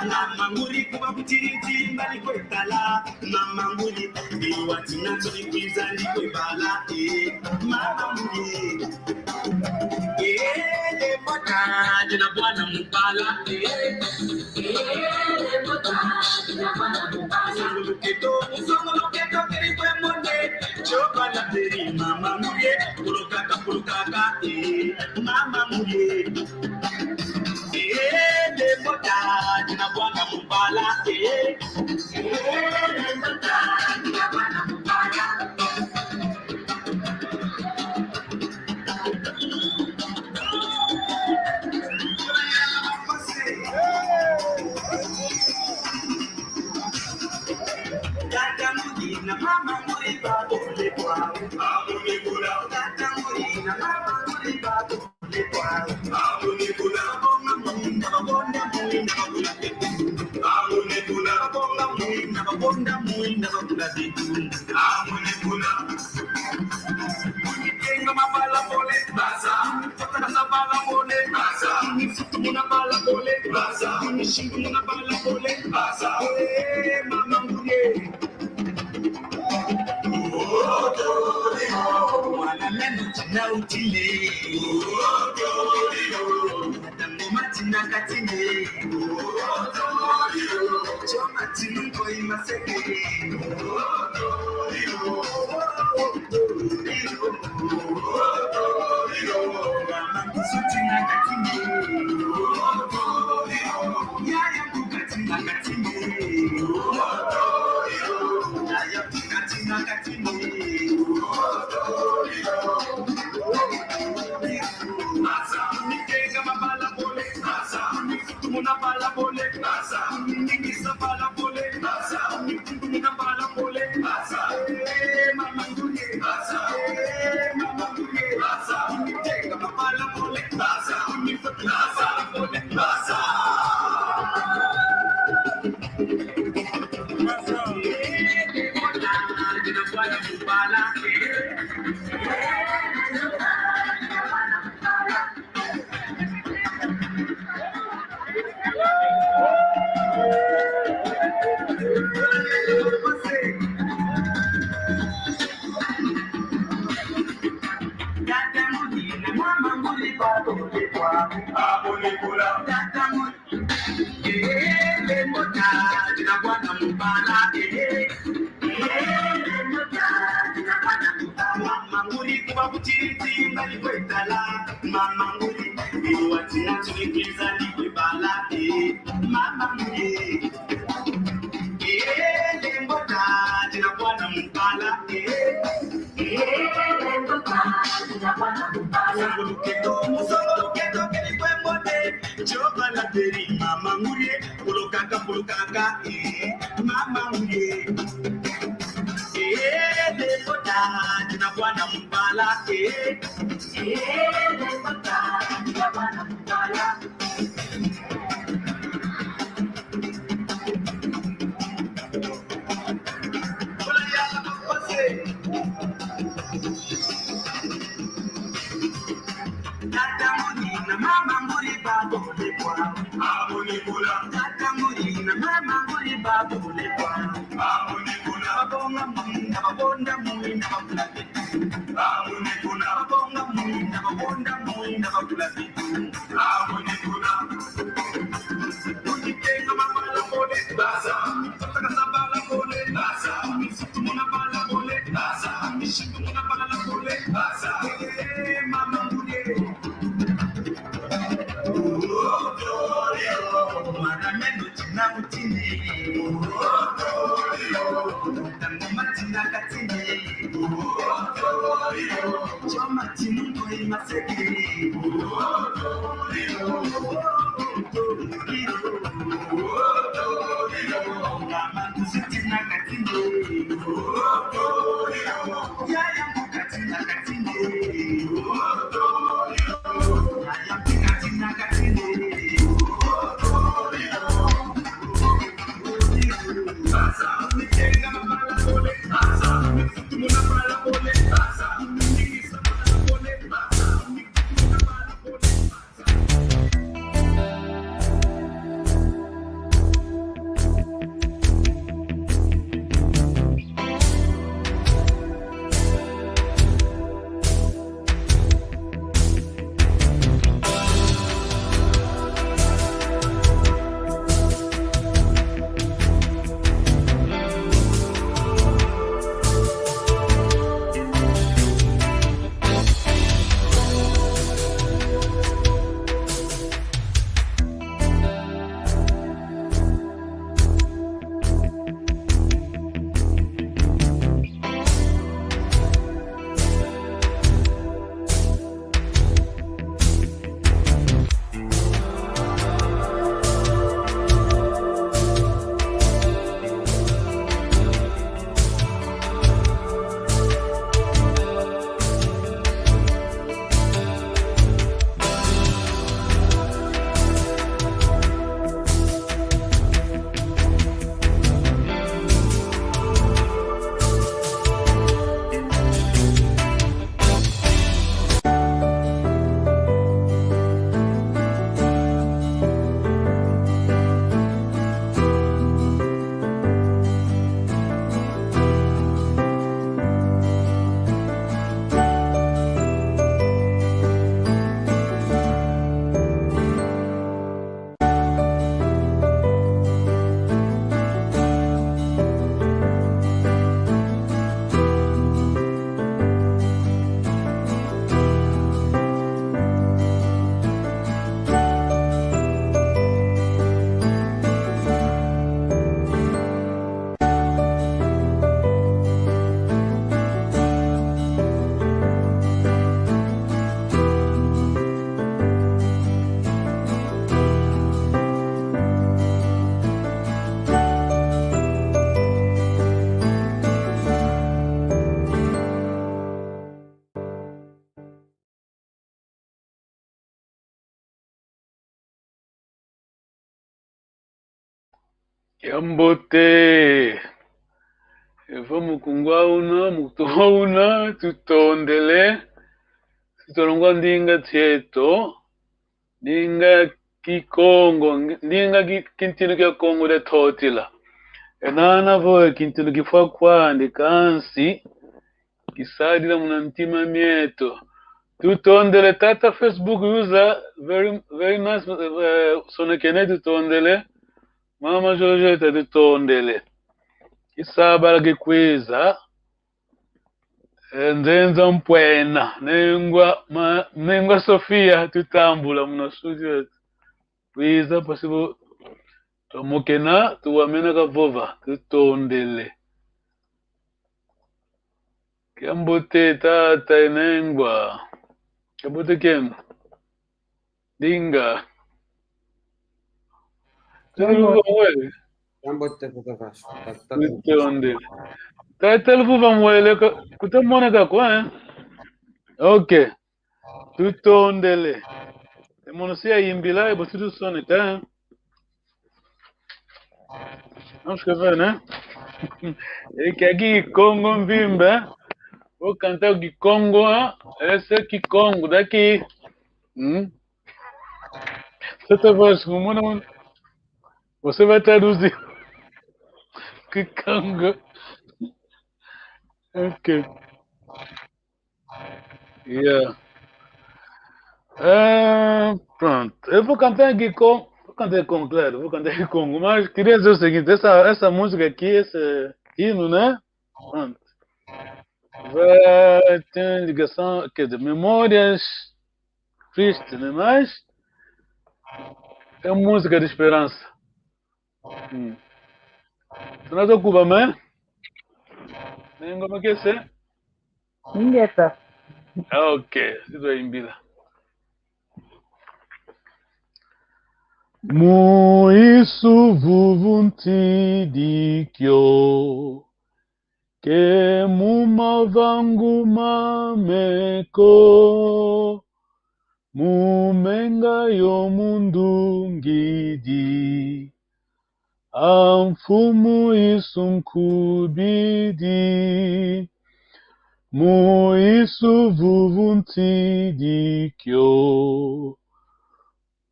Mamanguli kuba kutiriti mbali kwetala mamanguli biwatina tulipiza likwebala mamanguli le mota jina bwana mbala le mota jina bwana mbala songoloketo kirikwe monde choka la teri mamanguli pulukaka mamanguli le mota jina bwana mbala le mota jina bwana mbala na mama muri babule kwa amuni kula tata muri na mama muri babule kwa amuni kula bonga munga bonda muinda kula amuni kula bonga muinda bonda muinda kula amuni kula tenga mabala pole basa tata na bala pole basa muna bala pole basa muna bala pole basa mama muri na utile Natamuma tina katine Choma tinko imaseke Mama kusutina katine Yaya kukatina katine Yaya kukatina katine Muna bala bole, ningisa bala bole, muna bala bole, mama duye, mama duye, ningika bala bole, ningisa bala bole, mamanguli biwatina tulikiza likwebala mamanguli le mbota jina bwana mbala le mbota jina bwana mbala songoloketo kirikwe monde choka la teri mamanguli pulukaka mamanguli le mbota jina bwana mbala mama muri babule kwa amuni kula tata muri na mama muri babule kwa amuni kula bonga munga bonda muinda bakula amuni kula bonga munga bonda muinda bakula amuni kula ukitenga mabala pole basa tata sabala pole basa muna bala pole basa muna bala pole basa mama muri na utine Natamuma tina katine Choma tinko Yambote, vamos kungwa una, mukutoa una, tutondele, tutolongwa ndinga tieto, ndinga kikongo, ndinga kintino kya kongo de totila. Enana vo kintino kifwa kwa ndikansi, kisadila muna ntima mieto. Tutondele tata Facebook user, very nice, sonekene tutondele, mama Jojeta tutondele. Isaba gikwiza nzenza mpwena nengwa Sofia tutambula muna studio kwiza pasibo tomokena tuwamena kavova tutondele kiambote tata enengwa kiambote kem dinga tuwele Yambote kutafasha. tutondele tata luvuva mwele kutamona kako okay tutondele monosia imbila ebo tudo sonica vamos escrever, né? E que aqui Congo Mbimba vou cantar o Kikongo, esse é Kikongo daqui. Você vai como você vai traduzir Kikongo. Ok. Yeah. Pronto. Eu vou cantar aqui com. Vou cantar com, claro, vou cantar Congo, mas queria dizer o seguinte: essa música aqui, esse hino, né? Pronto. Vai ter ligação, quer dizer, memórias tristes, né? Mas é música de esperança. Tu não é Cuba, né? Nem como é que é? Ninguém tá. Ok, sizoyimbila. Muisu vuvuntidikyo ke mumavangu mameko mumenga yomundungidi amfumu isunkubidi muisu vuvuntidikyo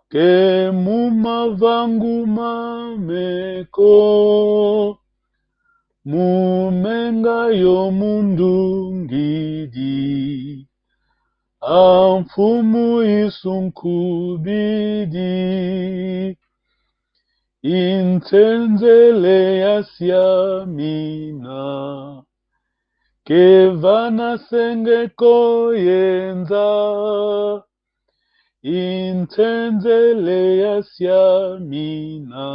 ke mumavangu mameko mumenga yomundungidi amfumu isunkubidi intenzele yasyamina kevana sengeko yenza intenzele yasyamina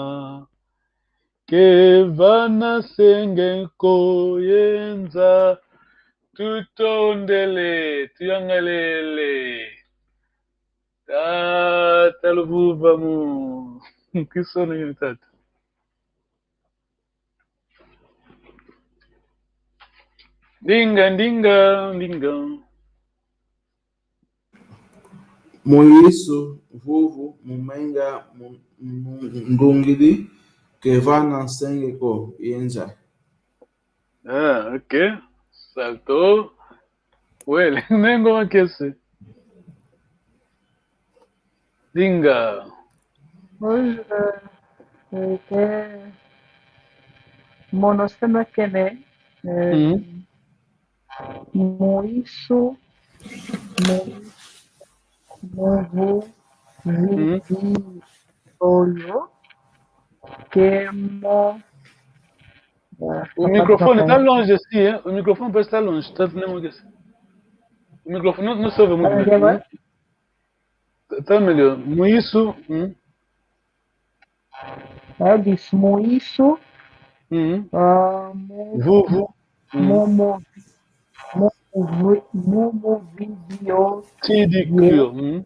kevana sengeko yenza tutondele tuyangalele tata luvuvamu kisono yenu tata ndinga ndinga ndinga Muiço, vuvu, mumenga, ndungidi, kevana sengeko yenza. ok, saltou well nengo makese ndinga Hoje que monosema kene muiço movo vidi olho que mo o microfone tá longe assim, hein? O microfone parece estar longe, tá nem makese. O microfone não se ouve muito bem. Tá melhor. Muiço. disse muiço Vuvu. momo vídeo Tidikyo.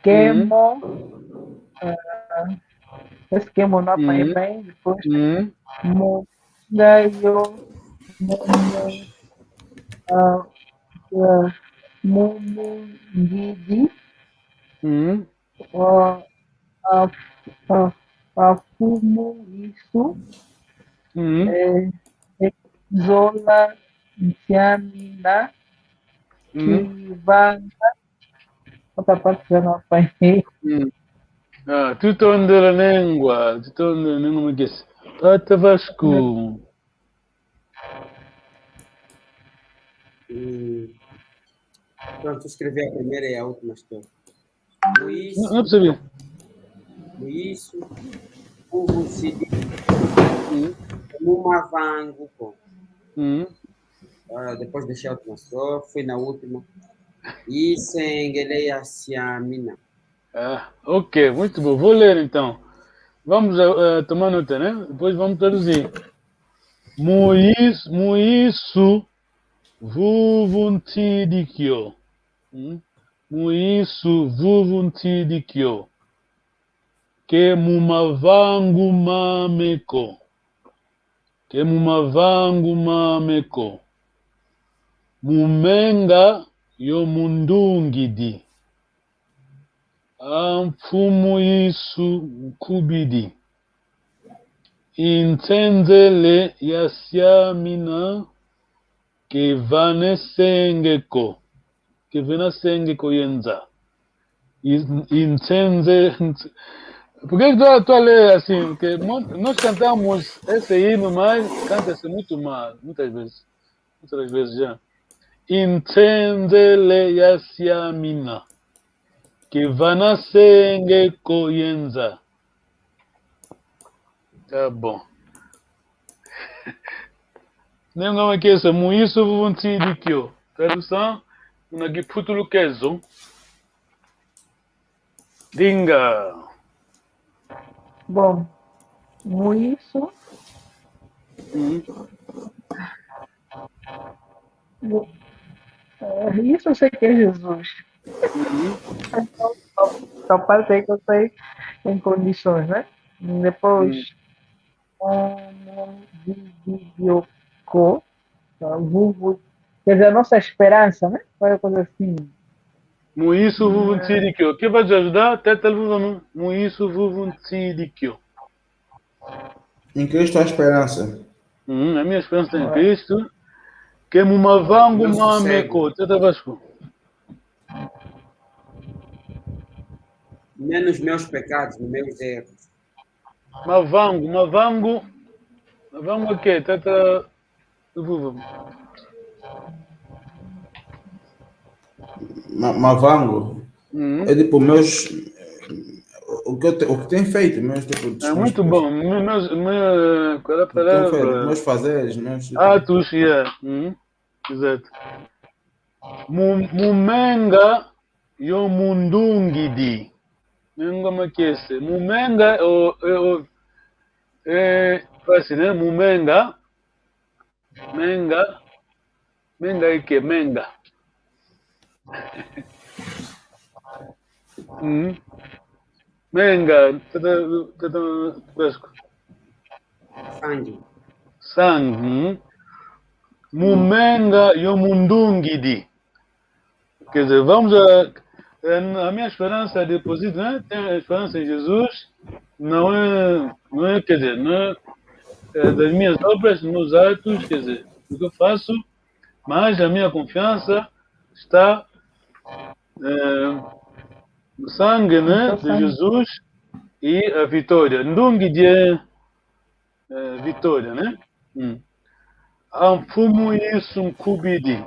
quemo esse quemo não apanhei bem depois mo ganho momo guidi fumo isso zola Tiamina que vai outra parte já não apanhei Tutondela nengwa. Tutondela nengwa makese. Tata Vasco. Pronto, escrevi a primeira e a última história. Não percebi. Muiço, vuvu, sidi, mumavangu, pô. Depois deixei a última só, fui na última. E sengeleia siamina. Ok, muito bom. Vou ler então. Vamos tomar nota, né? Depois vamos traduzir. Muiço vuvuntidikyo. Muiço vuvuntidikyo. Que mumavangu mameko. Que mumavangu mameko. Mumenga yomundungidi. Amfumu isu kubidi. Intenzele yasyamina kevane sengeko. Kevana sengeko yenza. Intenze. Por que tu a ler assim? Porque nós cantamos esse hino, mas canta-se muito mal, muitas vezes. Muitas vezes já. Intenzele yasyamina. Kevana sengeko yenza. Tá bom. Nengo makese muiço vuvuntidikyo. Tradução, unagiputulu kezo. Dinga. bom isso Isso eu sei que é Jesus. Só passei que eu sei em condições, né? Depois, Viviocô, quer dizer, a nossa esperança, né? Foi uma coisa assim. Muiço vuvuntirikyo. Que vai te ajudar? Teta vuvunu. Muiço vuvuntirikyo. Em Cristo a esperança. A minha esperança em Cristo. Que mumavangu Meu sossego. mameko. Teta Vasco. Menos meus pecados, meus erros. Mavangu. Mavangu o quê? Teta vuvu. Mavango. É tipo meus. O que tem feito, meus tipo. É muito bom. Qual é a palavra? Meus fazeres, meus. Atos, yeah. Exato. Mumenga yomundungidi. Nenga makese. Mumenga fácil, né? Mumenga. Menga é que? Menga. Menga. Sangue. Sangue. Mumenga yomundungidi. Quer dizer, vamos a minha esperança deposita, né? Tenho a esperança em Jesus, não é, quer dizer, não é das minhas obras, dos meus atos, quer dizer, o que eu faço, mas a minha confiança está no sangue, né, de Jesus e a vitória. Ndungidi é vitória, né? Amfumu isso kubidi.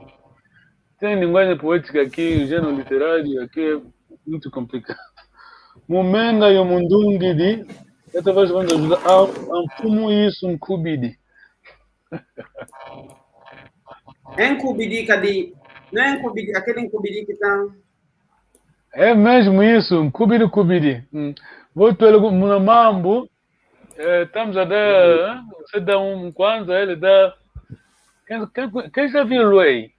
Tem linguagem poética aqui, gênero literário, aqui é muito complicado. Mumenga yomundungidi, essa voz vai nos ajudar. Amfumu isso kubidi. Encubidi, cadê? Não é encubidi, aquele encubidi que está. É mesmo isso, kubidi. Vou pelo Munamambo, estamos a dar, você dá kwanza, ele dá. Quem já viu Luei?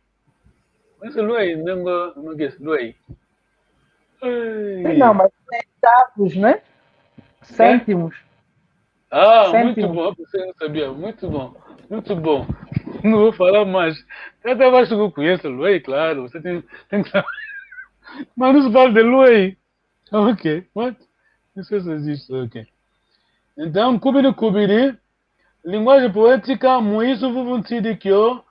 Esse Luei, não é Luei. Não, mas centavos, né? Cêntimos. Muito bom, você não sabia, muito bom. Não vou falar mais. Até acho que eu conheço Luei, claro, você tem que saber. Mas não se fala de Luei. Ok, what? Não sei se existe, ok. Então, kubidi, linguagem poética, muiço vuvuntirikyo,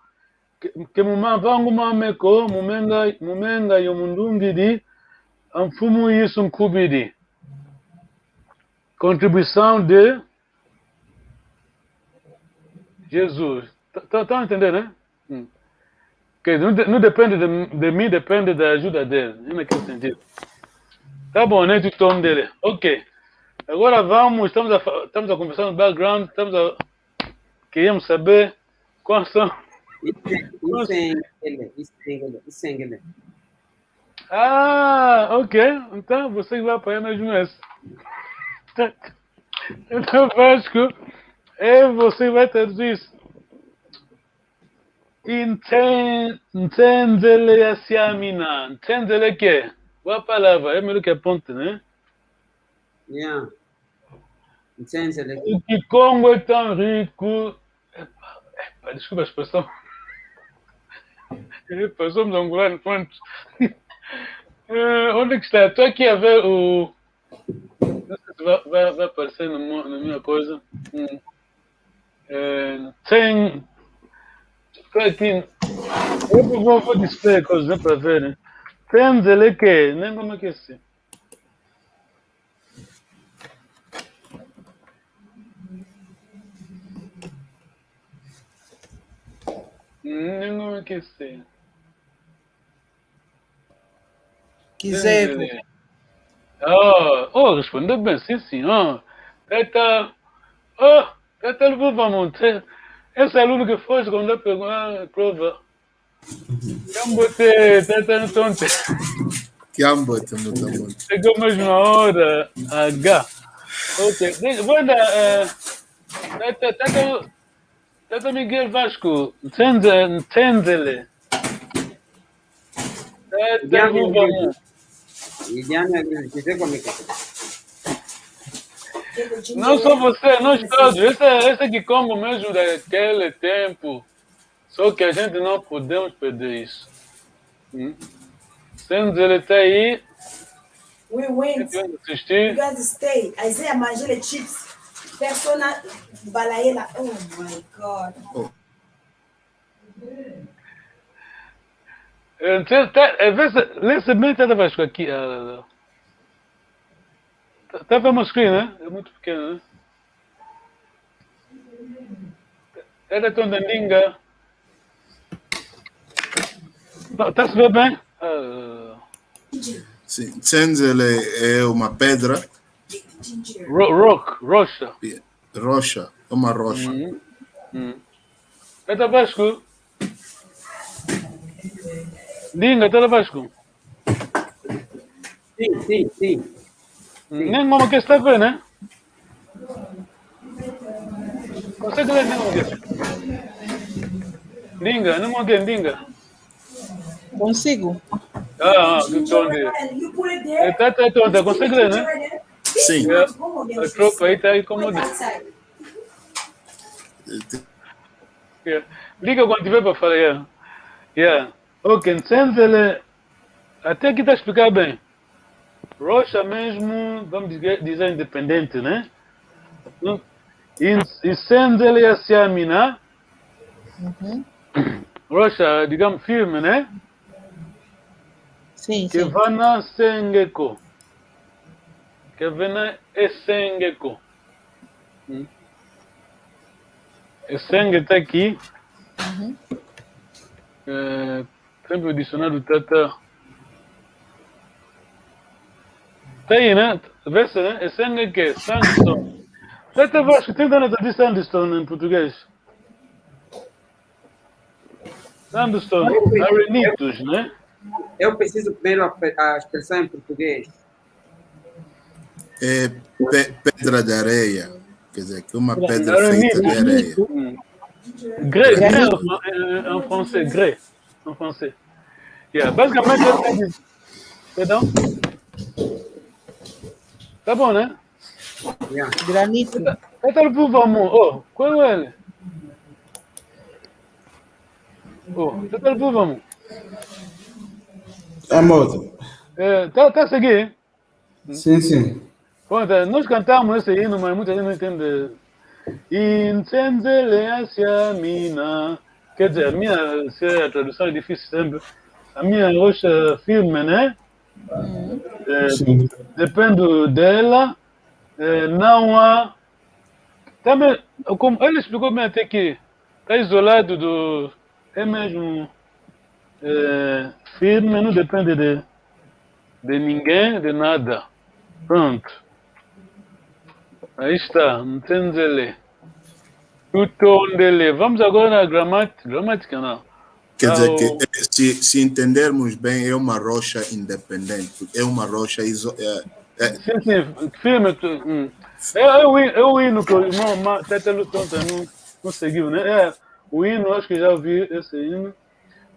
que mumavangu mameko, mumenga yomundungidi, amfumu isso kubidi. Contribuição de Jesus. Tá entendendo, né? Que não depende de mim, depende da ajuda dele. É naquele sentido. Tá bom, né? O tom dele. Ok. Agora estamos a conversar no background, queríamos saber quais são. Isengele. Ok. Então você vai apanhar mesmo essa. Então, Vasco, você vai traduzir isso. Entendele asiamina. Entendele que? Qual a palavra? É melhor que aponte, né? Yeah. Entendele. O que Congo é tão rico. Desculpa a expressão. Passamos angolano, quantos? Onde é que está? Estou aqui a ver o. Não sei se vai aparecer na minha coisa. Tem. Aqui. Eu vou display a coisa, né, para ver, né? Tem ele que? Nem como é que é assim. Nem como é que é assim. Quiser. Respondeu bem, sim, senhor. Teta levou para montar. Esse aluno que foi quando eu pegou a prova. Eu botei teta no tonte. Kiambote. Pegou mesmo na hora. H. Ok. Vou dar. Teta Miguel Vasco. Entendele. Tata Buvamu. Liliana Agriculture, como é que é? Não só você, nós todos. Esse que como mesmo daquele tempo. Só que a gente não podemos perder isso. Sendo ele está aí, We went. assistir. You guys stay. Isaiah Mangele chips. Persona Balaela. Oh my God. Lê-se bem, está abaixo aqui. Está para uma screen, né? É muito pequeno, né? Era tão dandinga. Está se ver bem? Sim, Cenzele é uma pedra. Rocha. Rocha, é uma rocha. Está abaixo. Dinga, está abaixo. Sim. Nem como que está bem, né? Consegue ler nem como que? Dinga, não alguém dinga. Consigo. You put it there. Tá, consegue ler, né? Sim. A tropa aí está incomodando. Liga quando tiver para falar. Ok, Cenzele, até aqui está a explicar bem. Rocha mesmo, vamos dizer independente, né? E Cenzele a Siamina. Rocha, digamos firme, né? Sim, Que vana Sengeko. Que vana Esengeko. Esenge está aqui. Sempre o dicionário Tata. Tá aí, né? Vê-se, né? Esenge que? Sandstone. Tata Vasco, tenta nota de Sandstone em português. Sandstone, arenitos, né? Eu preciso primeiro a expressão em português. É pedra de areia. Quer dizer, que é uma pedra feita de areia. Grès en français, grès en français. Basicamente, perdão? Tá bom, né? Granito. Tá no vamos. Qual é ele? Tá no vamos. Amor. Tá a seguir? Sim. Pronto, nós cantamos esse hino, mas muita gente não entende. Incenzele a mina. Quer dizer, a minha, se a tradução é difícil sempre, a minha rocha firme, né? Sim. Depende dela, não há. Também, como ele explicou bem até que está isolado do. É mesmo firme, não depende de ninguém, de nada. Pronto. Aí está, Ncenzele. Tutondele. Vamos agora na gramática, não. Quer dizer que se entendermos bem, é uma rocha independente. É uma rocha isolada. Sim, firme. É o hino que o irmão Tete Lutonta não seguiu, né? O hino, acho que já ouvi esse hino.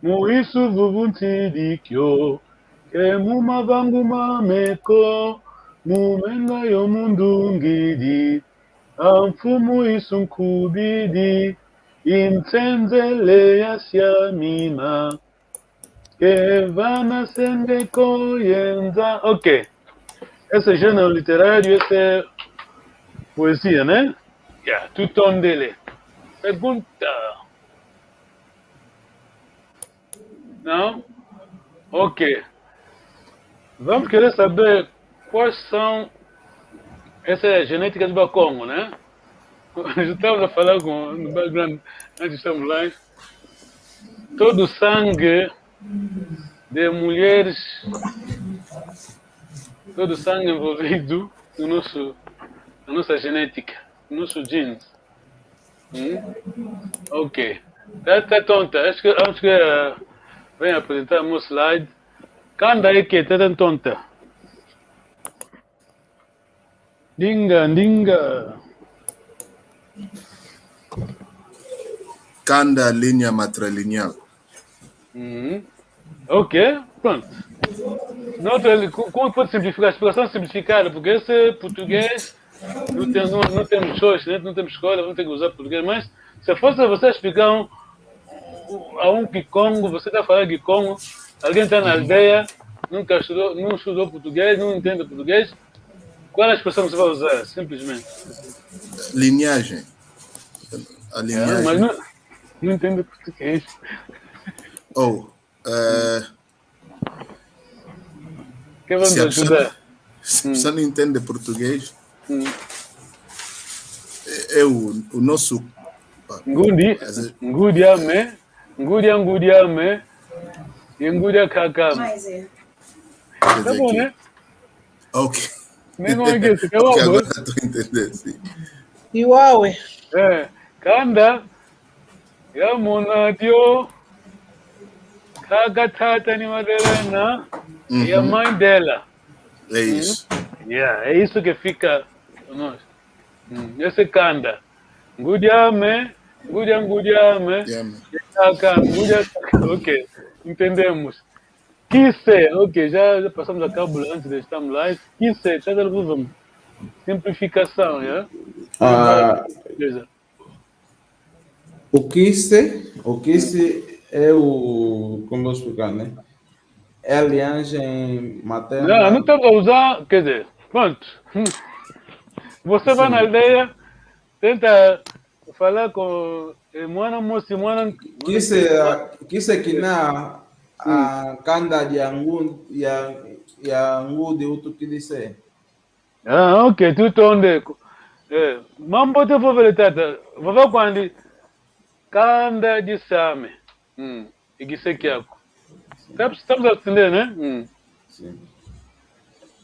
Muisu vuvunti dikyo, ke mumavanguma meko, mumenga yo mundungidi, amfumu isunkubidi, incenzele yasiamina, que vana sengeko yenza. Ok. Esse é gênero literário, essa é poesia, né? Tutondele. Pergunta. Não? Ok. Vamos querer saber quais são essas genéticas do Bakongo, né? Já estamos a falar no background antes de estarmos lá. Todo o sangue de mulheres, todo o sangue envolvido na nossa genética, no nosso genes. Ok. Tá tonta. Acho que vem apresentar o meu slide. Canda aí que tá tonta. Dinga. Canda linha matrilineal. Ok, pronto. Como pode simplificar? A explicação simplificada, porque esse português não temos choice, né? Não temos escolha, vamos ter que usar português. Mas se fosse você explicar a um Kikongo, você está falando Kikongo, alguém está na aldeia, não estudou português, não entende português, qual é a expressão que você vai usar? Simplesmente. Linhagem. A linhagem. Mas não entende português. Que vamos ajudar? Se você não entende português, é o nosso... Ngudiame, e Ngudia Kakame. Mas é. Tá bom, né? Ok. Nem como é que é isso? Ok, agora estou entendendo, sim. Iwawe. Kanda, Yamunadio, Kagatata ni Madelena, e a mãe dela. É isso. É isso que fica nós. Esse Kanda. Ngudiame, ok, entendemos. Kise, ok, já passamos a cábula antes de estarmos lá. Kise, simplificação, yeah? O Kise é o... Como vou explicar, né? É a linhagem materna. Não estamos a usar, quer dizer, pronto. Você vai na aldeia, tenta falar com mwana mosi mwana. Kise que na a canda de angu de outro que disse. Ok, tudo onde. Mambo te vou ver tata. Vou ver quando canda de same. E que se quer. Estamos a entender, né? Sim.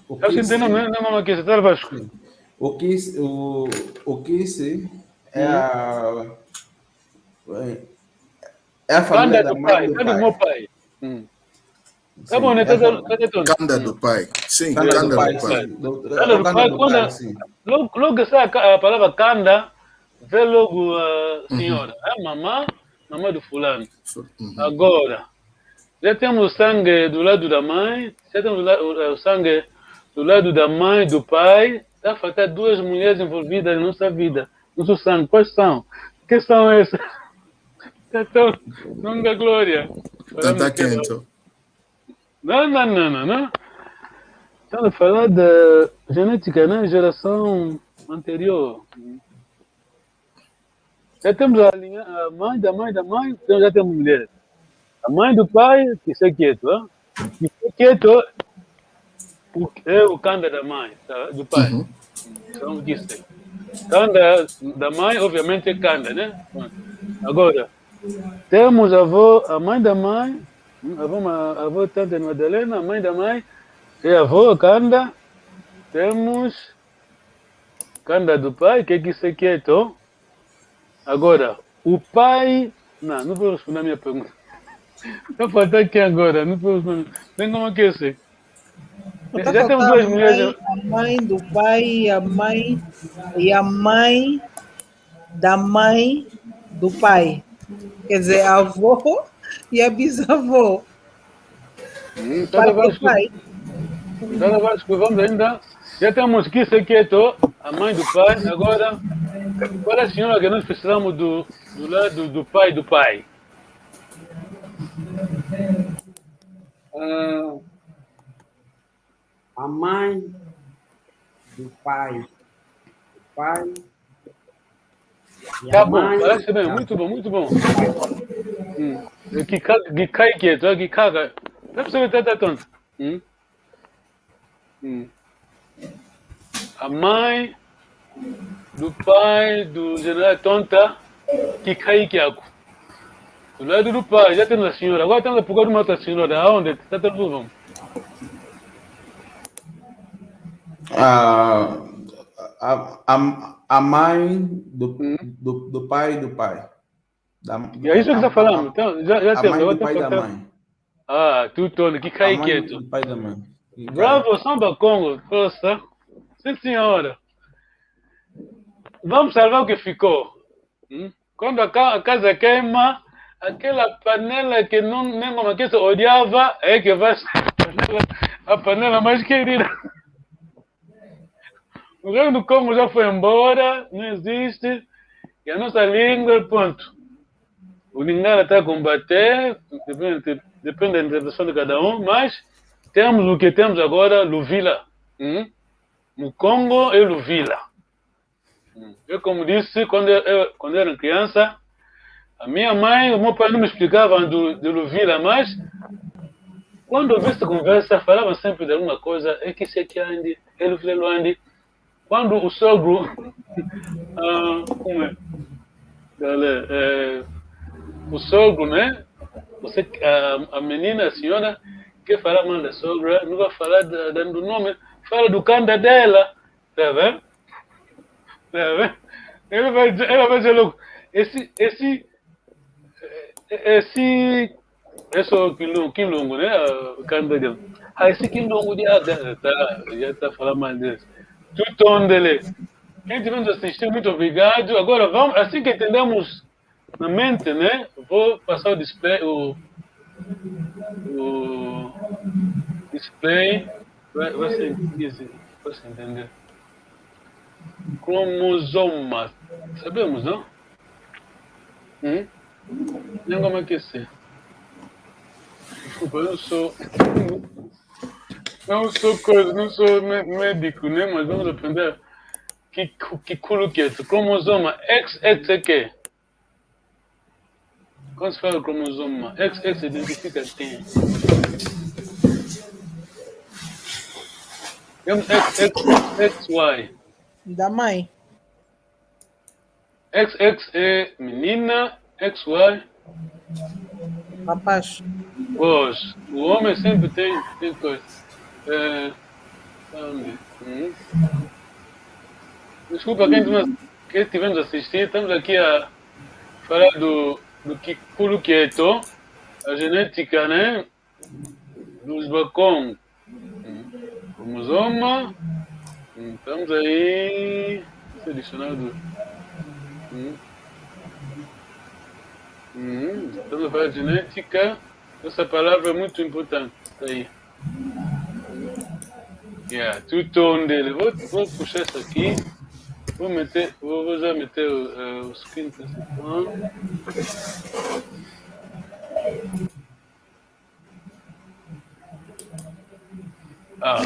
Estamos entendendo, né? Não, mama, que você está vasco. O Kise é a família da mãe do pai. Canda do meu pai. Tá bom, né? Canda do pai. Sim, Canda do pai. Canda do pai, sim. Logo sai a palavra Canda, vê logo a senhora. É mamã do fulano. Agora, já temos o sangue do lado da mãe, já temos o sangue do lado da mãe, do pai. Está a faltar duas mulheres envolvidas na nossa vida. Nosso sangue, quais são? Que são essas? Então, nunca glória. Tanta quente. Não. Estamos a falar da genética, né? Geração anterior. Já temos a mãe da mãe, então já temos mulheres. A mãe do pai, que se quieto, hein? Que se quieto é o canda da mãe, do pai. Então, disse. Canda da mãe, obviamente, é canda, né? Agora, temos a mãe da mãe, a avó tanta Madalena, a mãe da mãe, é a avó canda. Temos canda do pai, que se quieto. Agora, o pai... Não vou responder a minha pergunta. Está faltando aqui agora, não vou responder. Nem como é que é isso? Já temos duas mulheres. A mãe do pai e a mãe da mãe do pai. Quer dizer, a avó e a bisavó. Vamos ainda. Já temos que se quieto, a mãe do pai. Agora, qual é a senhora que nós precisamos do lado do pai do pai? A mãe do pai. O pai. Tá bom, parece bem, muito bom. Que cai quieto, que caga. Não precisa estar tonto. A mãe do pai do general tonta que cai quieto. Do lado do pai, já temos a senhora. Agora estamos a procurar uma outra senhora. Aonde? Está tudo. A mãe do pai do pai. É isso que está falando. Então, já a temos. mãe do pai da mãe. Tudo, que cai quieto. Do pai da mãe. Bravo, Samba Congo. Força. Sim, senhora. Vamos salvar o que ficou. Quando a casa queima, aquela panela que nem como que se odiava, é que vai a panela mais querida. O reino do Congo já foi embora, não existe, e a nossa língua, ponto. O Lingala está a combater, depende da interpretação de cada um, mas temos o que temos agora, Luvila. No Congo é Luvila. Eu, como disse, quando eu era criança, a minha mãe, o meu pai não me explicavam de Luvila, mas quando eu vi essa conversa, falavam sempre de alguma coisa, é que isso aqui ande, é Luvila Luandi. Quando o sogro, como é? O sogro, né? Você, a menina, a senhora, quer falar mal da sogra, não vai falar do nome, fala do canda dela, tá vendo? Tá vendo? Ela vai dizer logo, esse quilongo, né? O canda dela. Esse quilongo já tá falando mal dele. Tudo onde ele. Quem tiver nos assistindo, muito obrigado. Agora vamos, assim que entendemos na mente, né? Vou passar o display, o display, vai ser easy, vai se entender. Cromosoma, sabemos, não? Nem como é que é? Desculpa, eu não sou médico, né? Mas vamos aprender que culo que é isso. Cromosoma XX é que? Quando se fala cromosoma, XX identifica quem? XY. Da mãe. XX é menina, XY. Rapaz. Pois, o homem sempre tem coisa. Desculpa quem estivemos a assistir, estamos aqui a falar do Kikulu Quieto, a genética, né? Dos bacon. Cromosoma. Estamos aí. Esse é dicionário estamos a falar de genética. Essa palavra é muito importante. Está aí. Tudo onde ele. Vou puxar isso aqui. Vou já meter o screen principal.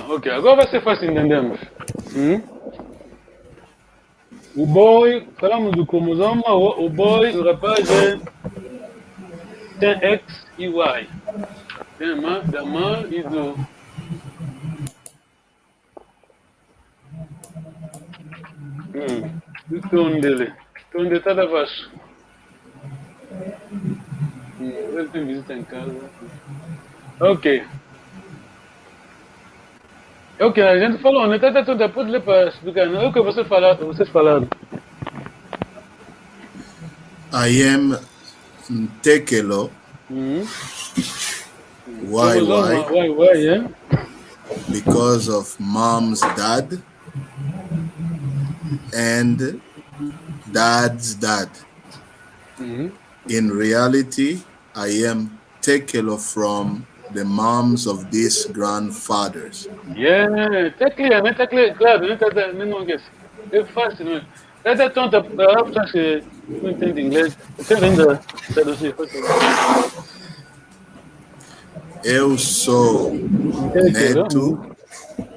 Ok. Agora vai ser fácil entendermos. O boy, falamos do cromosoma, o boy, o rapaz tem X e Y. Tem da mãe e do... Do tom dele. O tom dele está da baixo. Ele tem visita em casa. Ok. É o que a gente falou, né? Pode ler para explicar, não é o que vocês falaram. I am Tekelo. Why? Yeah? Because of mom's dad and dad's dad. In reality, I am Tekelo from the moms of these grandfathers. Yeah, tá clear, né? Tá clear, claro, né? Não esquece. É fácil, né? Essa tonta, a que não entende inglês. Você ainda traduzir, Eu sou neto.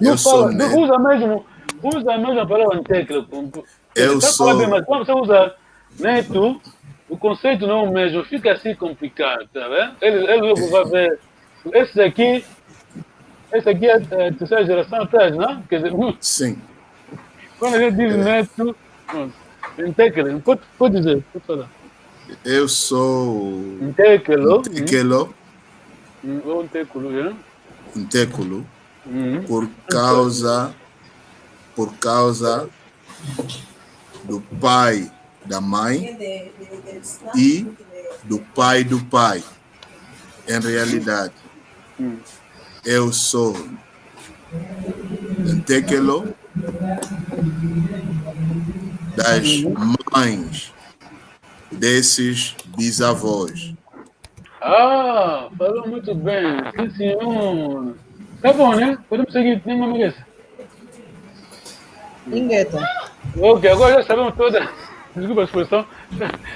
Eu sou neto. Usa mesmo a palavra tecla. Eu sou. Mas quando você usa neto, o conceito não é o mesmo, fica assim complicado, tá vendo? Ele vai ver. Esse aqui é a terceira geração atrás, não? Quer dizer, sim. Quando a gente diz neto, em tecla, pode dizer, pode falar. Eu sou Tekelo. Por causa do pai da mãe e do pai do pai. Em realidade, eu sou Tekelo das mães desses bisavós. Ah, falou muito bem. Sim, senhor. Tá bom, né? Podemos seguir, nem uma vez. Ingueta. Ok, agora já sabemos todas. Desculpa a expressão.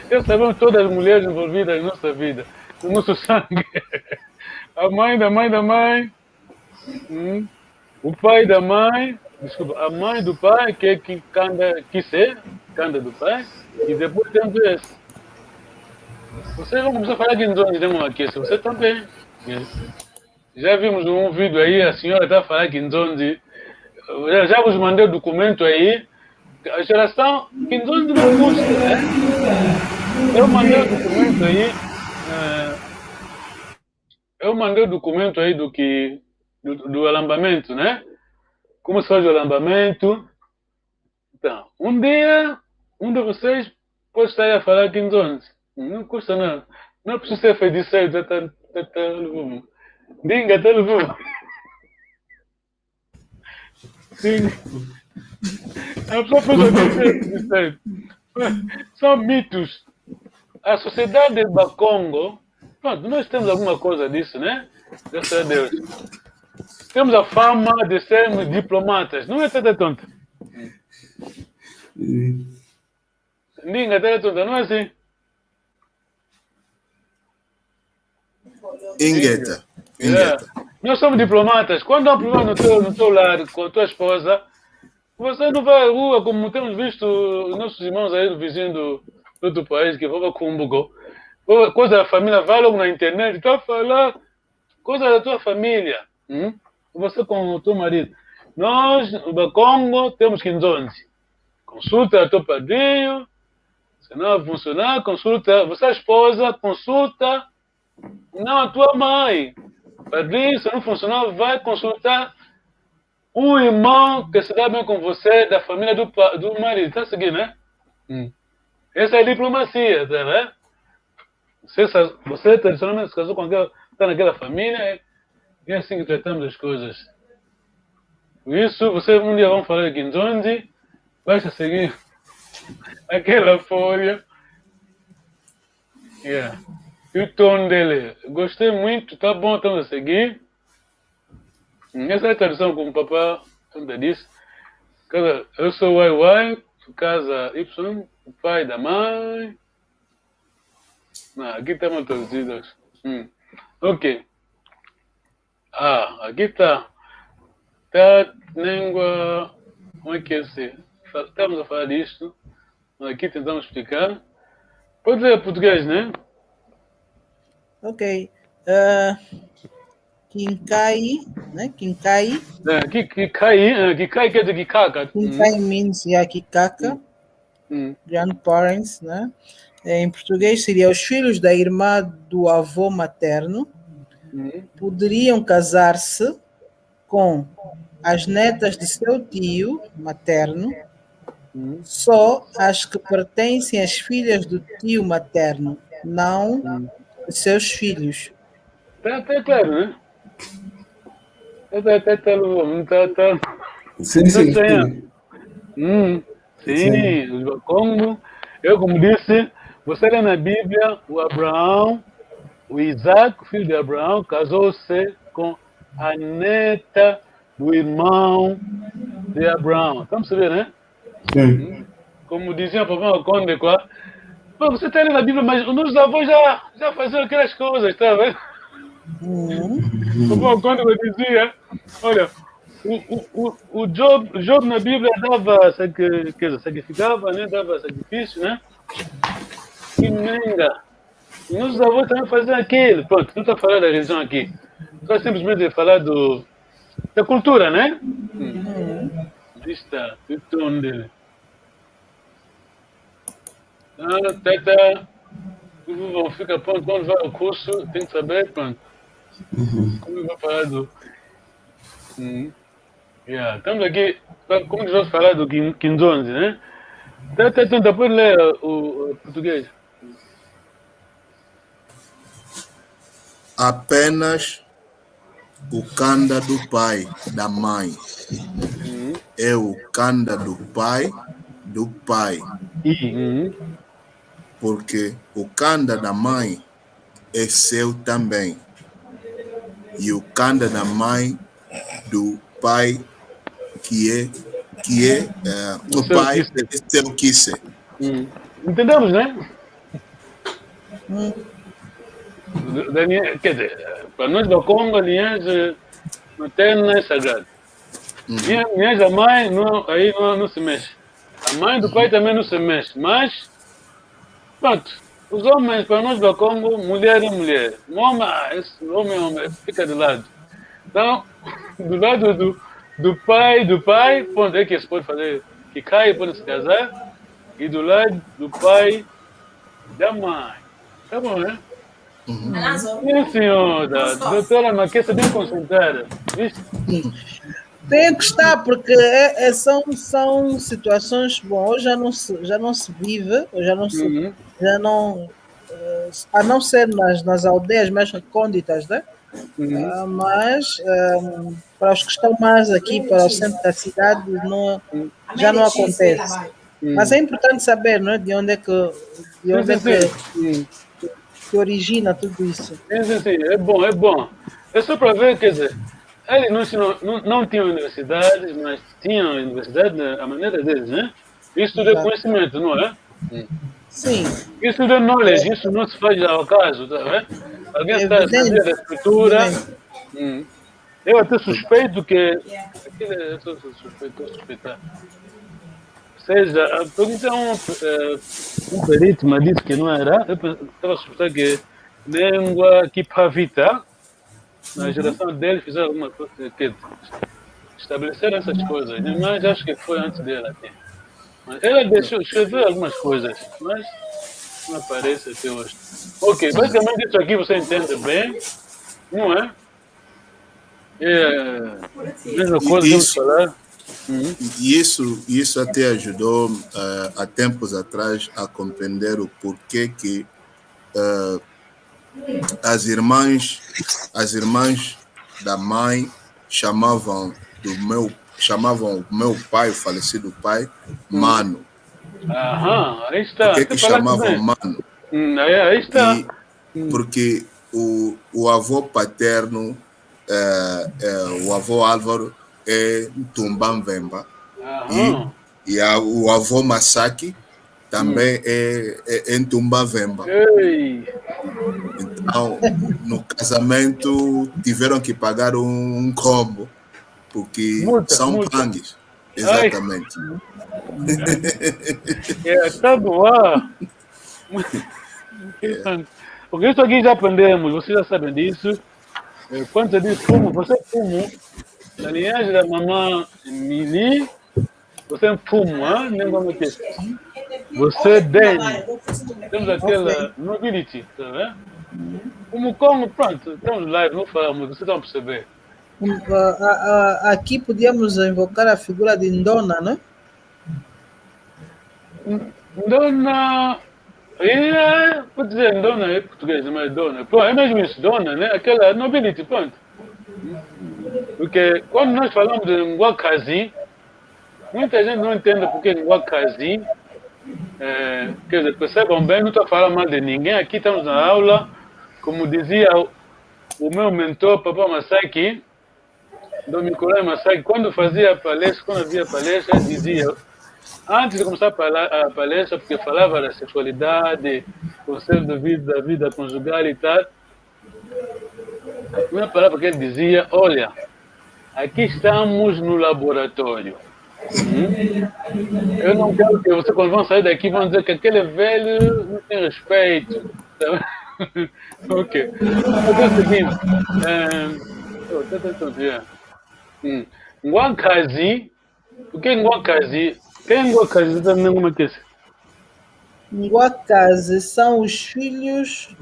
Já sabemos todas as mulheres envolvidas na nossa vida, no nosso sangue. A mãe da mãe da mãe. O pai da mãe. Desculpa, a mãe do pai, que canta, que ser, canta do pai. E depois temos esse. Vocês vão começar a falar que nós temos aqui. Você também. Já vimos um vídeo aí, a senhora está a falar que Nzonzi. Já vos mandei o documento aí. A geração que Nzonzi não custa, né? Eu mandei o documento aí. Eu mandei o documento aí do alambamento, né? Como se faz o alambamento. Então, um dia, um de vocês pode estar aí a falar que Nzonzi. Não custa nada. Não precisa ser feiticeiro. Dinga, tá levando. Sim. A pessoa pensa que são mitos. A sociedade de Bakongo, pronto, nós temos alguma coisa disso, né? Graças a Deus. Temos a fama de sermos diplomatas. Não é tanta tonta. Ninguém é tonta, não é assim? Ingueta. Ingueta. Nós somos diplomatas. Quando há um problema no teu lar com a tua esposa, você não vai à rua, como temos visto os nossos irmãos aí do vizinho do outro país, que vão com um bugo. Coisa da família, vai logo na internet, está a falar coisa da tua família. Você com o teu marido. Nós, no Bakongo, temos Nzonzi. Consulta o teu padrinho. Se não funcionar, consulta. Você é a esposa, consulta. Não a tua mãe. Padrinho, se não funcionar, vai consultar um irmão que se dá bem com você, da família do marido. Está seguindo, né? Essa é diplomacia, tá vendo? Você tradicionalmente se casou com aquela, está naquela família, é assim que tratamos as coisas. Por isso, você um dia vão falar de Nzonzi, basta seguir aquela folha. E o tom dele, gostei muito, tá bom, estamos a seguir. Essa é a tradução como o papai sempre disse. Eu sou YY, casa Y, o pai da mãe. Aqui estamos traduzidos. Ok. Aqui está. Está língua. Como é que é esse? Estamos a falar disto. Aqui tentamos explicar. Pode ler português, né? Ok. Kinkai, né? Kinkai. Kikai quer dizer Kikaka. Kinkai means Kikaka. Grandparents, né? Em português seria os filhos da irmã do avô materno poderiam casar-se com as netas de seu tio materno, só as que pertencem às filhas do tio materno, não de seus filhos. Tá claro, né? Tá. Sim, sim. Sim, os Bakongo. Eu, como disse, você lê na Bíblia, o Abraão, o Isaac, filho de Abraão, casou-se com a neta do irmão de Abraão. Estamos a ver, né? Sim. Como dizia o papai Conde, você está lendo a Bíblia, mas os nossos avós já faziam aquelas coisas, tá vendo? O papai Conde dizia, olha, o Job na Bíblia dava, sacrificava, né? Dava sacrifício, né? Que menga. Nossos avós também faziam aquilo. Pronto, não estou falando da religião aqui. Estou simplesmente falar da cultura, né? Está, o tom dele. Teta, fica pronto, quando vai ao curso, tem que saber, pronto. Como vai falar do... Estamos aqui, como nós vamos falar do Nzonzi, né? Tenta, pode ler o português. Apenas o canda do pai, da mãe, é o canda do pai, Uhum. porque o canda da mãe é seu também. E o canda da mãe do pai que é o pai é seu quise. Entendemos, né? Daniel, quer dizer, para nós do Congo, a linhagem materna é sagrada. Linhagem da mãe aí não se mexe. A mãe do pai também não se mexe. Mas, pronto, os homens, para nós do Congo, mulher é mulher. Homem, fica de lado. Então, do lado do pai, pronto, é que se pode fazer, que cai pode se casar, e do lado do pai da mãe. Tá bom, né? Sim, senhora. Doutora Maquessa, bem concentrada. Tem que estar, porque são situações, bom, hoje já não se vive, a não ser nas aldeias mais recônditas, né? Mas para os que estão mais aqui, para o centro da cidade, já não acontece. Mas é importante saber, né, de onde é que origina tudo isso. Sim, é bom. É só para ver, quer dizer, eles não tinham universidades, mas tinham universidade à maneira deles, né? Isso tudo é conhecimento, não é? Sim. Isso tudo é knowledge, isso não se faz ao acaso, tá vendo? Alguém está a fazer a escritura. Eu até suspeito que. Eu estou suspeitar. Seja, a pergunta um perito, mas disse que não era. Eu estava a suspeitar que língua Kipavita, na geração dele, fizeram alguma coisa, que estabeleceram essas coisas, né? Mas acho que foi antes dele até. Mas ela escreveu algumas coisas, mas não aparece até hoje. Ok, basicamente isso aqui você entende bem, não é? Mesma coisa que vamos falar. E isso até ajudou há tempos atrás a compreender o porquê que as irmãs da mãe chamavam o meu pai, o falecido pai, mano. Aí está. Por que chamavam mano? Aí está. Porque o avô paterno, o avô Álvaro, é Tumbamvemba. E o avô Masaki também é em Tumbamvemba. Então, no casamento, tiveram que pagar um combo, porque são pangues. Exatamente. Tá bom. Porque isso aqui já aprendemos, vocês já sabem disso. Quando você diz fumo, você fumo. Na linhagem da mamãe Mili, você é fumo, nem como que você dele. Temos aquela nobility, tá vendo? Como pronto, estamos live, não falamos, vocês estão a perceber. Aqui podíamos invocar a figura de Ndona, né? Ndona, pode dizer Ndona é português, mas Dona. Pô, é mesmo isso, Dona, né? Aquela nobility, pronto. Porque quando nós falamos de Ngwakazi, muita gente não entende porque Ngwakazi, quer dizer, percebam bem, não estou a falar mal de ninguém, aqui estamos na aula, como dizia o meu mentor, Papa Masaki, do Nicolai Masaki, quando havia palestra, dizia, antes de começar a palestra, porque falava da sexualidade, conceito da vida conjugal e tal, a primeira palavra que ele dizia, olha, aqui estamos no laboratório. Eu não quero que vocês, quando vão sair daqui, vão dizer que aquele velho não tem respeito. Ok. Mas é o seguinte, Ngwakazi, o que é Ngwakazi? Quem é Ngwakazi? Você sabe como é que é? Ngwakazi são os filhos...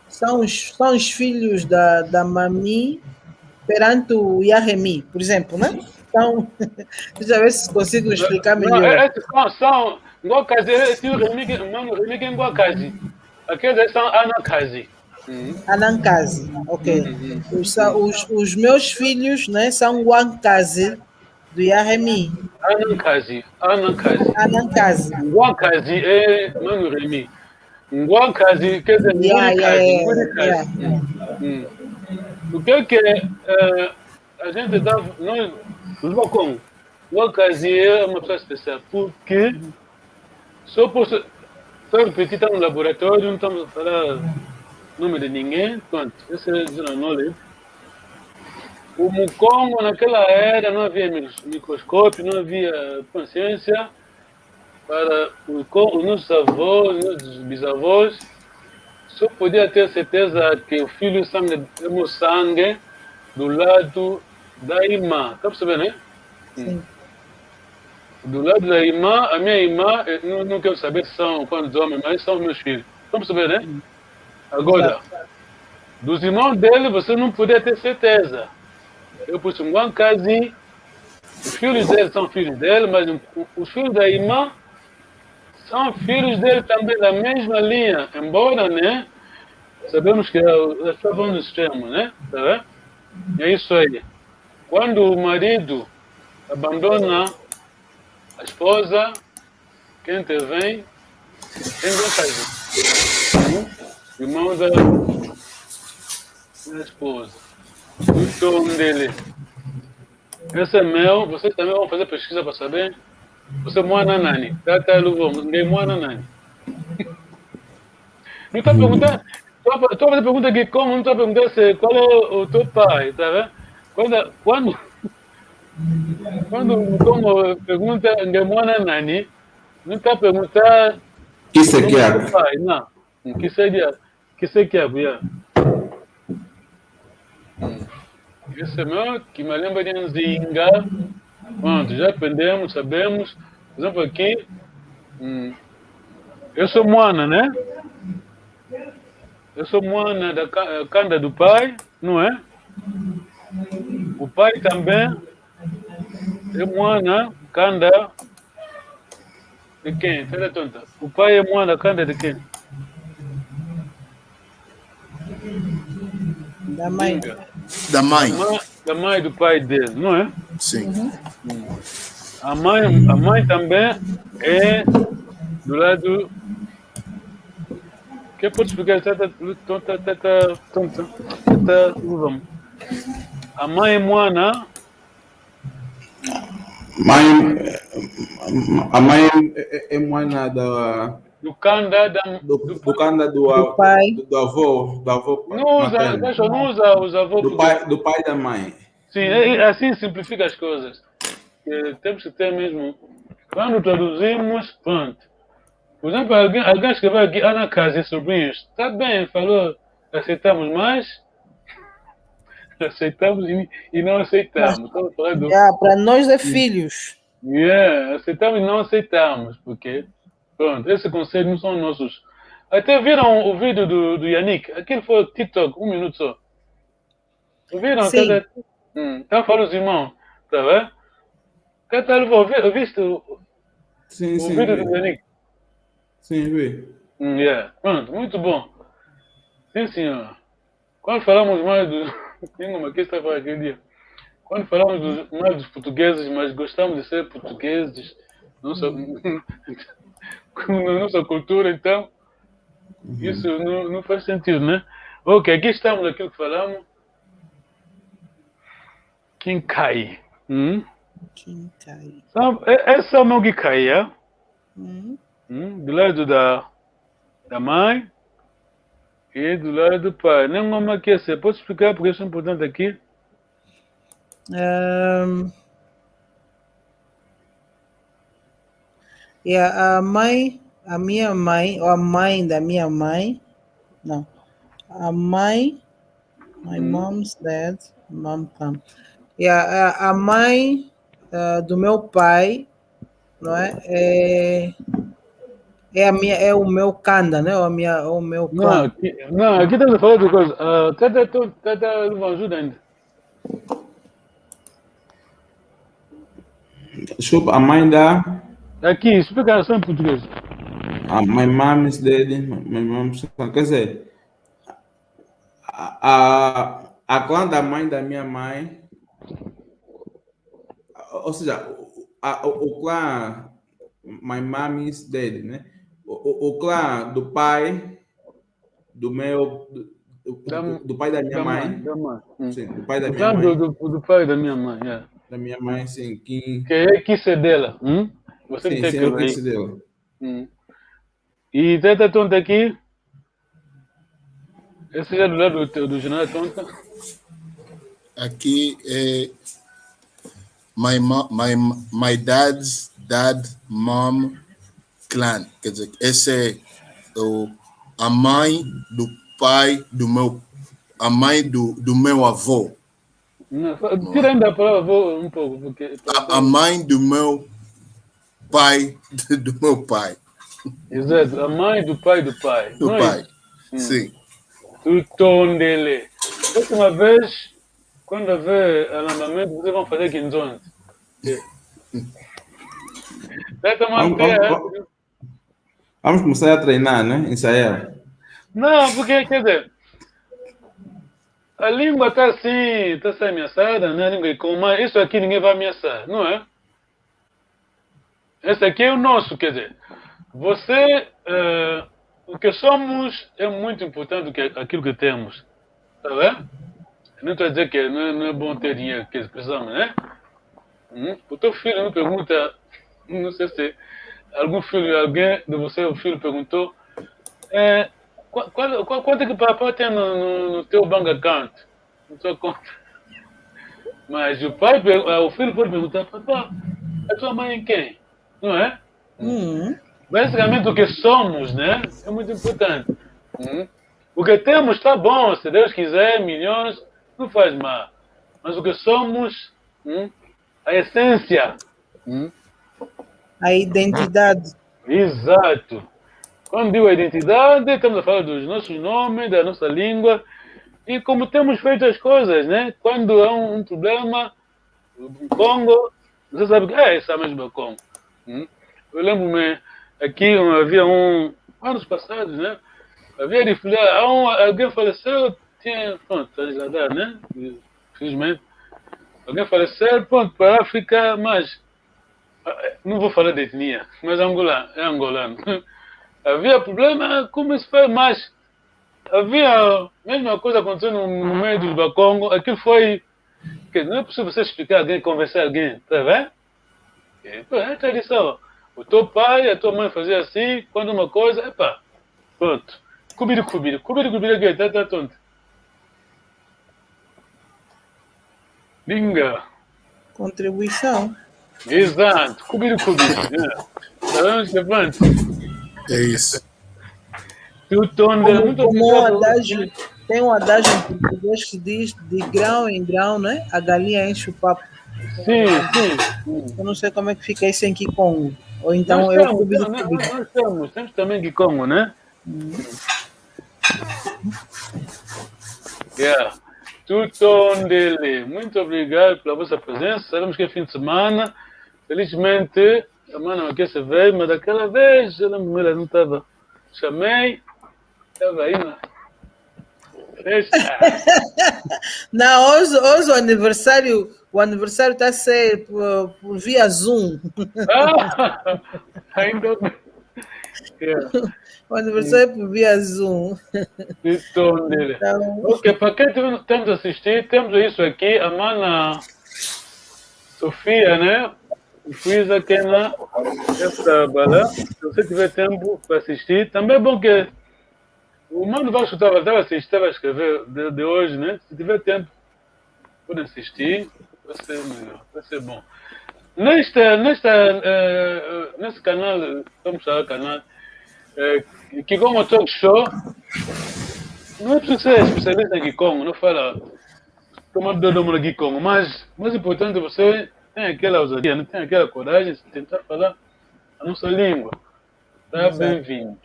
São os filhos da Mami perante o Yahemi, por exemplo, né? Então, deixa eu ver se consigo explicar melhor. São Ngwakazi, esse Remi que é Ngwakazi. Aqueles são Anakazi. Anankazi, ok. Os meus filhos, né, são Ngwakazi do Yahemi. Anankazi. Anankazi. Ngwakazi é Mano Remi. Igual caso, quer dizer, o que a gente dá, nós, os balcões, o ocasião é uma pessoa especial, porque só por ser petit, está no laboratório, não estamos a falar nome de ninguém, pronto, esse é o knowledge. O Mukongo, naquela era, não havia microscópio, não havia consciência para os nossos avós, os nossos bisavós. Só podia ter certeza que o filho é o sangue do lado da irmã. Está percebendo, né? Sim. Do lado da irmã, a minha irmã, não quero saber se são quantos homens, mas são meus filhos. Estão percebendo, né? Agora, dos irmãos dele, você não podia ter certeza. Eu pus um caso, os filhos dele são filhos dele, mas os filhos da irmã são filhos dele também da mesma linha, embora, né? Sabemos que eles estavam no extremo, né? Tá vendo? É isso aí. Quando o marido abandona a esposa, quem intervém, quem vai fazer? Irmão da esposa. O tom dele. Esse é meu, vocês também vão fazer pesquisa para saber. Você moana nani? Tata luvou, ninguém moana nani. Não está perguntando. Estou a fazer pergunta aqui como, não estou a perguntar qual é o teu pai, tá vendo? Quando como pergunta ninguém moana nani, não está a perguntar. Que se quer? Pai, não. Que se quer, Esse é meu, que me lembra de Nzinga. Pronto, já aprendemos, sabemos. Por exemplo, aqui, eu sou moana, né? Eu sou moana da canda do pai, não é? O pai também é moana, canda de quem? Fera tonta. O pai é moana, canda de quem? Da mãe. Da mãe. Da mãe do pai dele, não é? Sim. A mãe também é do lado. Que pode explicar? A mãe é moana. A mãe é moana do canda do pai. Do avô não usa os avós do pai e da mãe. Sim, assim simplifica as coisas. Temos que ter mesmo. Quando traduzimos, pronto. Por exemplo, alguém escreveu aqui Ana Casa e sobrinhos. Está bem, falou, aceitamos, mas aceitamos e não aceitamos. Para nós é filhos. Aceitamos e não aceitamos, porque pronto, esse conceito não são nossos. Até viram o vídeo do Yannick? Aquilo foi TikTok, 1 minuto só. Viram? Sim. Então fala os irmãos, tá vendo? Viste o vídeo do Yannick? Sim, vi. Pronto, muito bom. Sim, senhor. Quando falamos mais dos... Tenho uma questão para aquele dia. Quando falamos mais dos portugueses, mas gostamos de ser portugueses, na nossa cultura, então, isso não faz sentido, né? Ok, aqui estamos naquilo que falamos. Quinkai. Quinkai. Esse é o meu Gikai, é? Do lado da mãe e do lado do pai. Nem uma quer ser. Posso explicar porque isso é importante aqui? A minha mãe, ou a mãe da minha mãe, não. A mãe, my mom's dad, mom come. A mãe do meu pai, não é? É o meu canda, né? O meu clã. Não, aqui estamos falando de coisa. Tata não ajuda ainda. Desculpa, a mãe da... Aqui, explica só em português. My mom is dead. My mom's... Quer dizer, a clã da mãe da minha mãe... Ou seja, o clã... My mom is dead, né? O clã do pai do meu... Do pai da minha mãe. Da mãe. Sim, do pai da O minha clã mãe. do pai da minha mãe, é. Da minha mãe, sim. Que é ser dela. Você sim, tem sim, que eu ver. quis dela. E teta tonta aqui? Esse já é do lado do general tonta? Aqui é my dad's dad, mom, clan. Quer dizer, esse é a mãe do pai do meu... A mãe do meu avô. Não, tira ainda a palavra um pouco. Porque A mãe do meu pai, do meu pai. Exato, a mãe do pai do pai. Do não pai, é? sim. O tom dele. Última vez, quando haver alambamento, vocês vão fazer quinzonte. Vamos começar a treinar, né? Ensaiar. Não, porque, quer dizer, a língua está assim, está sendo ameaçada, né? A língua com mas isso aqui ninguém vai ameaçar, não é? Esse aqui é o nosso, quer dizer, você, o que somos é muito importante do que aquilo que temos, tá vendo? Não estou a dizer que não é bom ter dinheiro, que precisamos, né? O teu filho me pergunta, não sei se alguém de você, o filho perguntou, quanto é que o papai tem no teu bank account, na tua conta? Mas o filho pode perguntar, papai, a tua mãe é quem? Não é? Basicamente o que somos, né? É muito importante. O que temos está bom, se Deus quiser, milhões, não faz mal. Mas o que somos, a essência. A identidade. Exato. Quando digo a identidade, estamos a falar dos nossos nomes, da nossa língua e como temos feito as coisas, né? Quando há um problema, no Congo, você sabe que é essa mesma Congo. Eu lembro-me, aqui havia anos passados, né? Havia de alguém faleceu, tinha, pronto, trasladado, né? Infelizmente. Alguém faleceu, pronto, para a África, mas não vou falar de etnia, mas é angolano. Havia problema, como isso foi, mas havia a mesma coisa acontecendo no meio do Bacongo. Aquilo foi, que não é possível você explicar a alguém, convencer alguém, tá vendo? É tradição. O teu pai, a tua mãe fazia assim, quando uma coisa, pronto. Cubiri, aqui, tá tonto. Linga. Contribuição. Exato, cubiri. Sabemos que pronto. É isso. Tem um adágio em português que diz de grão em grão, né? A galinha enche o papo. Sim. Eu não sei como é que fica isso em Kikongo. Ou então nós temos também Kikongo, né? Tutondele, muito obrigado pela vossa presença. Sabemos que é fim de semana. Felizmente, a semana aqui se veio, mas daquela vez, eu lembro-me, ela não estava. Chamei, estava aí na festa. Não, hoje o aniversário está a ser por via Zoom. Ainda O aniversário é por via Zoom. Então, ok, para quem temos a assistir, temos isso aqui, a mana Sofia, né? Fiz aqui essa bala. Se você tiver tempo para assistir, também é bom que o mano Vasco estava a escrever de hoje, né? Se tiver tempo, pode assistir, vai ser melhor, vai ser bom. Nesse canal, vamos chamar o canal, Kikongo Talk Show, não é preciso ser especialista em Kikongo, não fala tomando dodo no Kikongo, mas mais importante é você tem aquela ousadia, não tem aquela coragem de tentar falar a nossa língua. Está bem-vindo.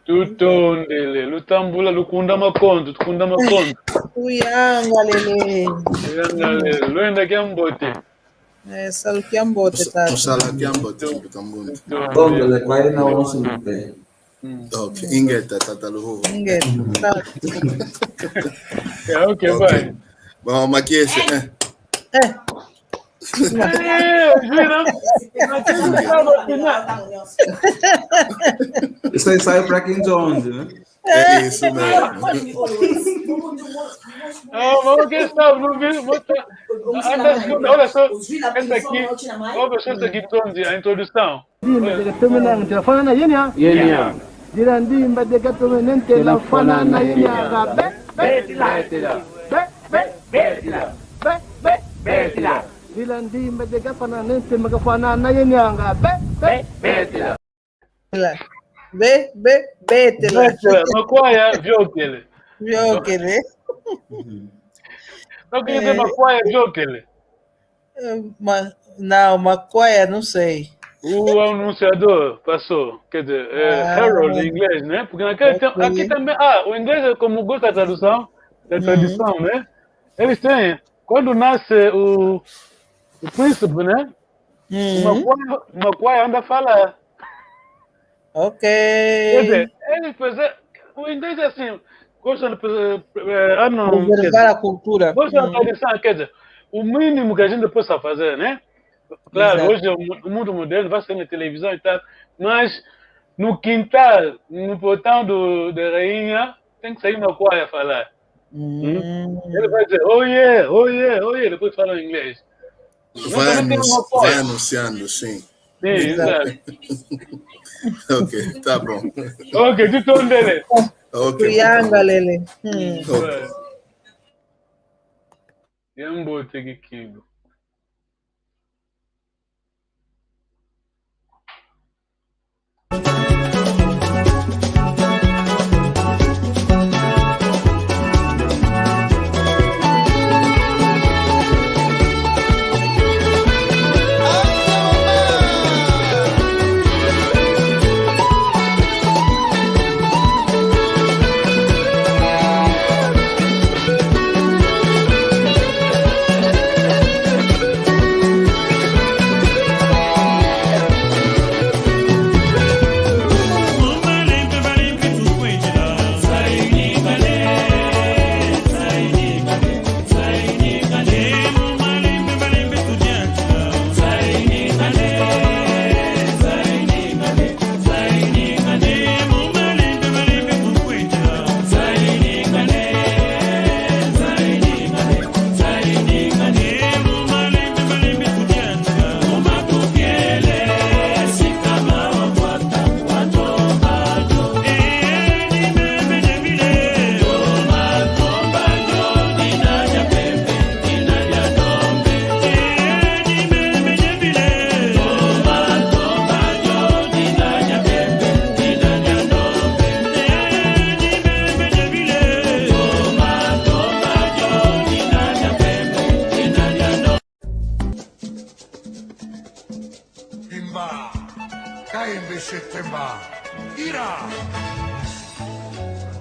Tutondele, lutambula, lukundama konto, tukundama konto. Uyanga lele. Luenda kiambote. Salo kiambote tata. Tusala kiambote mbutambundi. Ongole kwa ina wonsu mpe. Okay, ingeta tata luho. Ingeta. Okay, bye. Bom, makiese. Isso aí saiu para King Jones, né? É isso mesmo. Vamos que sabe, não vi. Olha só, essa aqui, essa aqui, a introdução. Dirandi mbadega tumenen telefona na yaga betila Dirandi mbadega fananen temagafana na yaga betila Betela. Maquaia, Jokele. Jokele. Não queria dizer Maquaia, Jokele. Não, Maquaia, não sei. O anunciador passou, quer dizer, Harold em inglês, né? Porque naquele tempo, aqui também, o inglês é como gosta da tradução, tradição, né? Eles têm, quando nasce o príncipe, né? O Maquaia anda a falar. Ok. Quer dizer, eles fizeram, o inglês é assim, gosta de preservar a cultura. Gosta da tradição, quer dizer, o mínimo que a gente possa fazer, né? Claro, Exato. hoje o mundo moderno vai ser na televisão e tal, mas no quintal, no portão da rainha, tem que sair uma coia a falar. Ele vai dizer, oh yeah, depois fala em inglês. Vai anunciando, sim. Sim, exato. Ok, tá bom. Ok, tu tom dele. Ok. Trianga, Lele. Yambo Tegikigo.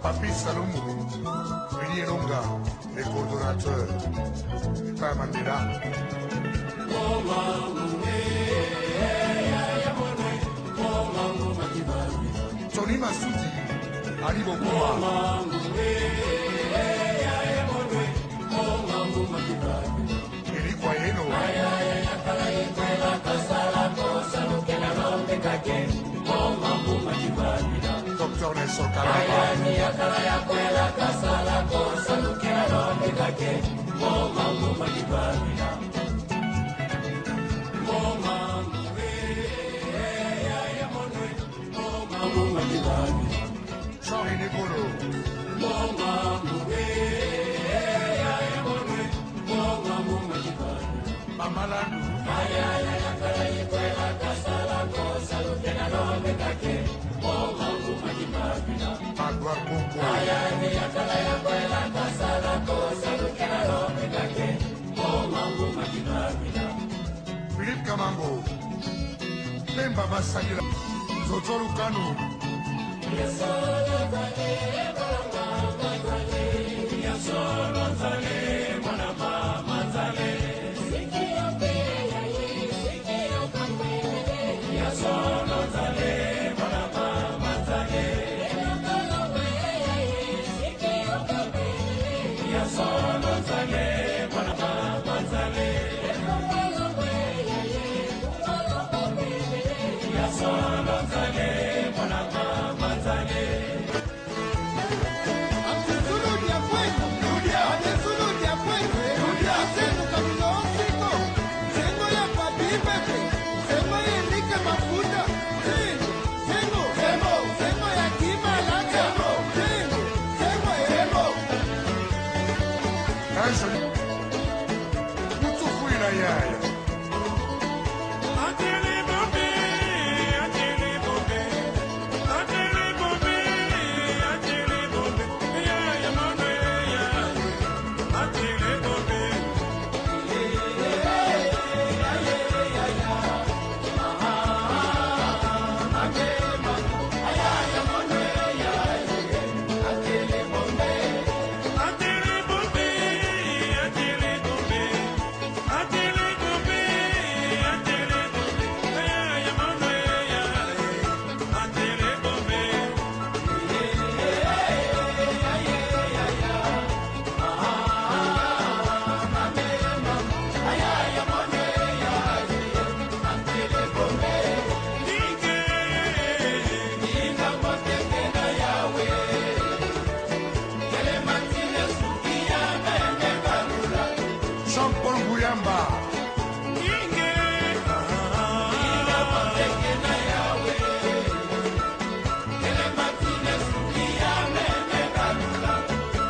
Papi Salomon, Villiers-Longa, les coordonnateurs, Père Mandela. Tony Massoudi, Ali Bokuma. Eli Kwayeno. Dr. Nelson Kalamba. Charlie Nicolo. Mamalandu. Agua Congo. Philippe Kamango. Pemba Masayila. Zozoru Kanu. Jean-Paul Bouyamba.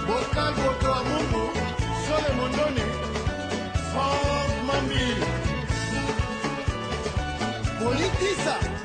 Bokal Boto Amungu, Sole Mondoni, Franck Mambi. Politisa.